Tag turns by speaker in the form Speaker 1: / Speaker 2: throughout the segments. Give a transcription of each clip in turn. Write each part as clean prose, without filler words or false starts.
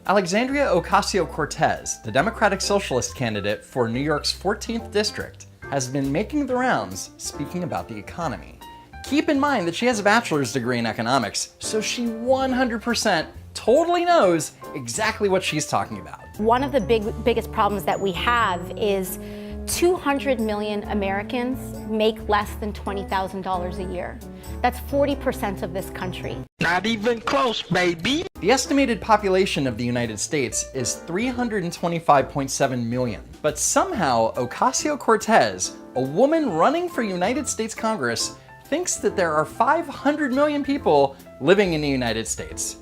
Speaker 1: Alexandria Ocasio-Cortez, the Democratic Socialist candidate for New York's 14th district, has been making the rounds speaking about the economy. Keep in mind that she has a bachelor's degree in economics, so she 100% totally knows exactly what she's talking about.
Speaker 2: One of the biggest problems that we have is 200 million Americans make less than $20,000 a year. That's 40% of this country.
Speaker 3: Not even close, baby.
Speaker 1: The estimated population of the United States is 325.7 million. But somehow, Ocasio-Cortez, a woman running for United States Congress, thinks that there are 500 million people living in the United States.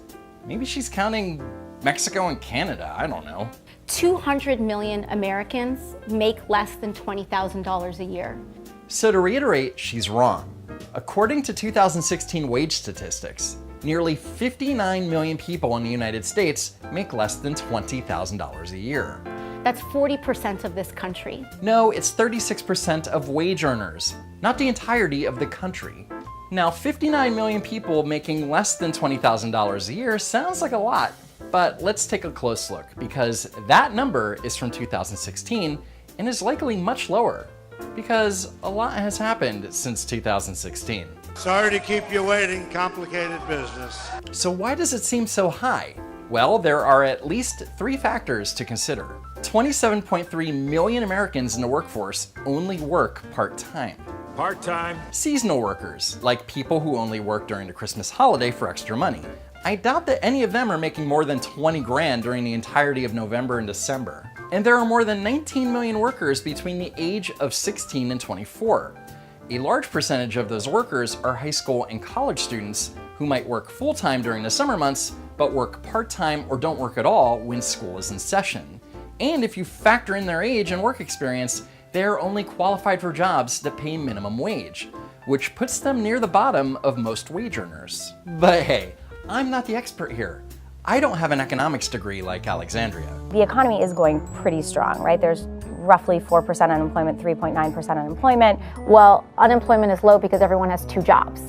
Speaker 1: Maybe she's counting Mexico and Canada, I don't know.
Speaker 2: 200 million Americans make less than $20,000 a year.
Speaker 1: So to reiterate, she's wrong. According to 2016 wage statistics, nearly 59 million people in the United States make less than $20,000 a year.
Speaker 2: That's 40% of this country.
Speaker 1: No, it's 36% of wage earners, not the entirety of the country. Now, 59 million people making less than $20,000 a year sounds like a lot, but let's take a close look because that number is from 2016 and is likely much lower because a lot has happened since 2016.
Speaker 4: Sorry to keep you waiting, complicated business.
Speaker 1: So why does it seem so high? Well, there are at least 3 factors to consider. 27.3 million Americans in the workforce only work part-time.
Speaker 3: Part-time.
Speaker 1: Seasonal workers, like people who only work during the Christmas holiday for extra money. I doubt that any of them are making more than 20 grand during the entirety of November and December. And there are more than 19 million workers between the age of 16 and 24. A large percentage of those workers are high school and college students who might work full-time during the summer months, but work part-time or don't work at all when school is in session. And if you factor in their age and work experience, they are only qualified for jobs that pay minimum wage, which puts them near the bottom of most wage earners. But hey, I'm not the expert here. I don't have an economics degree like Alexandria.
Speaker 5: The economy is going pretty strong, right? There's roughly 4% unemployment, 3.9% unemployment.
Speaker 2: Well, unemployment is low because everyone has 2 jobs.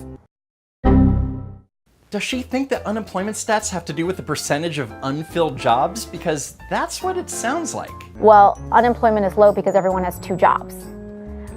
Speaker 1: Does she think that unemployment stats have to do with the percentage of unfilled jobs? Because that's what it sounds like.
Speaker 2: Well, unemployment is low because everyone has 2 jobs.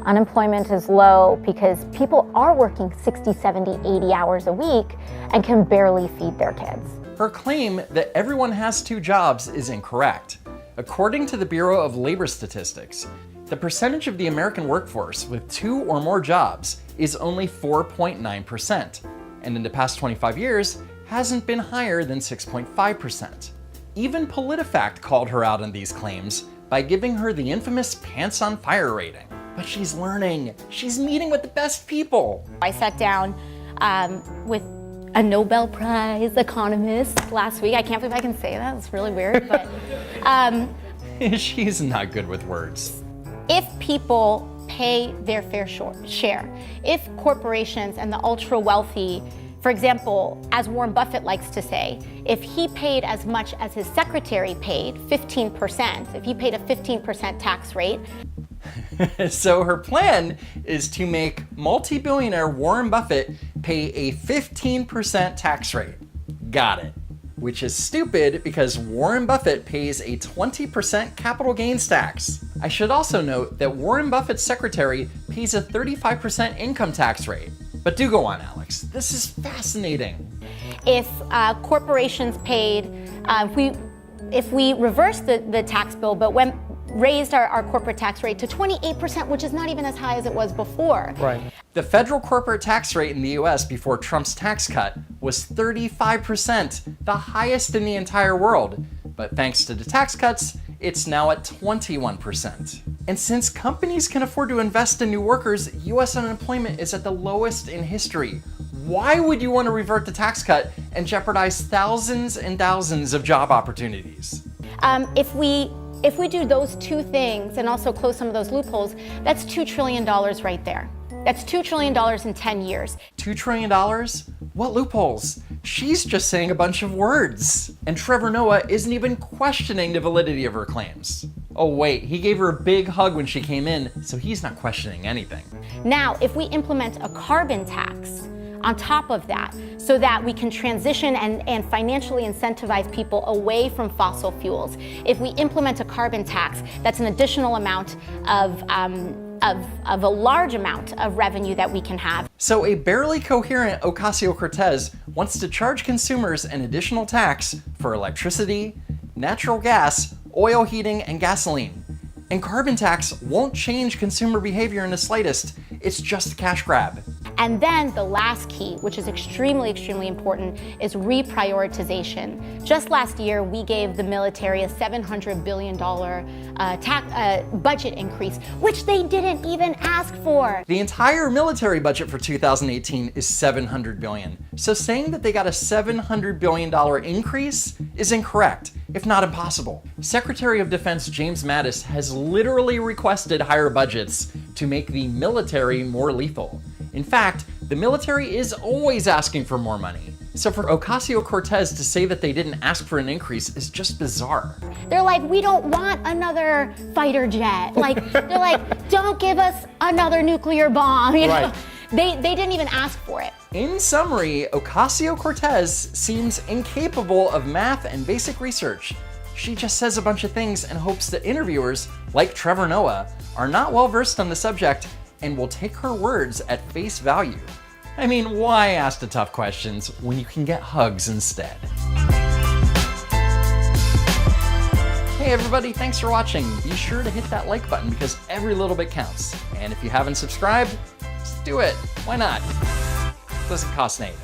Speaker 2: Unemployment is low because people are working 60, 70, 80 hours a week and can barely feed their kids.
Speaker 1: Her claim that everyone has 2 jobs is incorrect. According to the Bureau of Labor Statistics, the percentage of the American workforce with 2 or more jobs is only 4.9%, and in the past 25 years hasn't been higher than 6.5%. Even PolitiFact called her out on these claims by giving her the infamous pants on fire rating. But she's learning. She's meeting with the best people.
Speaker 2: I sat down with a Nobel Prize economist last week. I can't believe I can say that. It's really weird, but
Speaker 1: she's not good with words.
Speaker 2: If people pay their fair share, if corporations and the ultra wealthy, for example, as Warren Buffett likes to say, if he paid as much as his secretary paid, 15%, if he paid a 15% tax rate.
Speaker 1: So her plan is to make multi-billionaire Warren Buffett pay a 15% tax rate. Got it. Which is stupid because Warren Buffett pays a 20% capital gains tax. I should also note that Warren Buffett's secretary pays a 35% income tax rate. But do go on, Alex. This is fascinating.
Speaker 2: If corporations paid, if we reverse the tax bill, but raised our corporate tax rate to 28%, which is not even as high as it was before.
Speaker 1: Right. The federal corporate tax rate in the US before Trump's tax cut was 35%, the highest in the entire world. But thanks to the tax cuts, it's now at 21%. And since companies can afford to invest in new workers, US unemployment is at the lowest in history. Why would you want to revert the tax cut and jeopardize thousands and thousands of job opportunities?
Speaker 2: If we do those 2 things and also close some of those loopholes, that's $2 trillion right there. That's $2 trillion in 10 years.
Speaker 1: $2 trillion? What loopholes? She's just saying a bunch of words. And Trevor Noah isn't even questioning the validity of her claims. Oh wait, he gave her a big hug when she came in, so he's not questioning anything.
Speaker 2: Now, if we implement a carbon tax, on top of that so that we can transition and financially incentivize people away from fossil fuels. If we implement a carbon tax, that's an additional amount of a large amount of revenue that we can have.
Speaker 1: So a barely coherent Ocasio-Cortez wants to charge consumers an additional tax for electricity, natural gas, oil heating, and gasoline. And carbon tax won't change consumer behavior in the slightest. It's just a cash grab.
Speaker 2: And then the last key, which is extremely, extremely important, is reprioritization. Just last year, we gave the military a $700 billion budget increase, which they didn't even ask for.
Speaker 1: The entire military budget for 2018 is $700 billion. So saying that they got a $700 billion increase is incorrect, if not impossible. Secretary of Defense James Mattis has literally requested higher budgets to make the military more lethal. In fact, the military is always asking for more money. So for Ocasio-Cortez to say that they didn't ask for an increase is just bizarre.
Speaker 2: They're like, we don't want another fighter jet. They're like, don't give us another nuclear bomb. You know?
Speaker 1: Right.
Speaker 2: They didn't even ask for it.
Speaker 1: In summary, Ocasio-Cortez seems incapable of math and basic research. She just says a bunch of things and hopes that interviewers, like Trevor Noah, are not well versed on the subject and will take her words at face value. I mean, why ask the tough questions when you can get hugs instead? Hey everybody, thanks for watching. Be sure to hit that like button because every little bit counts. And if you haven't subscribed, just do it. Why not? It doesn't cost anything.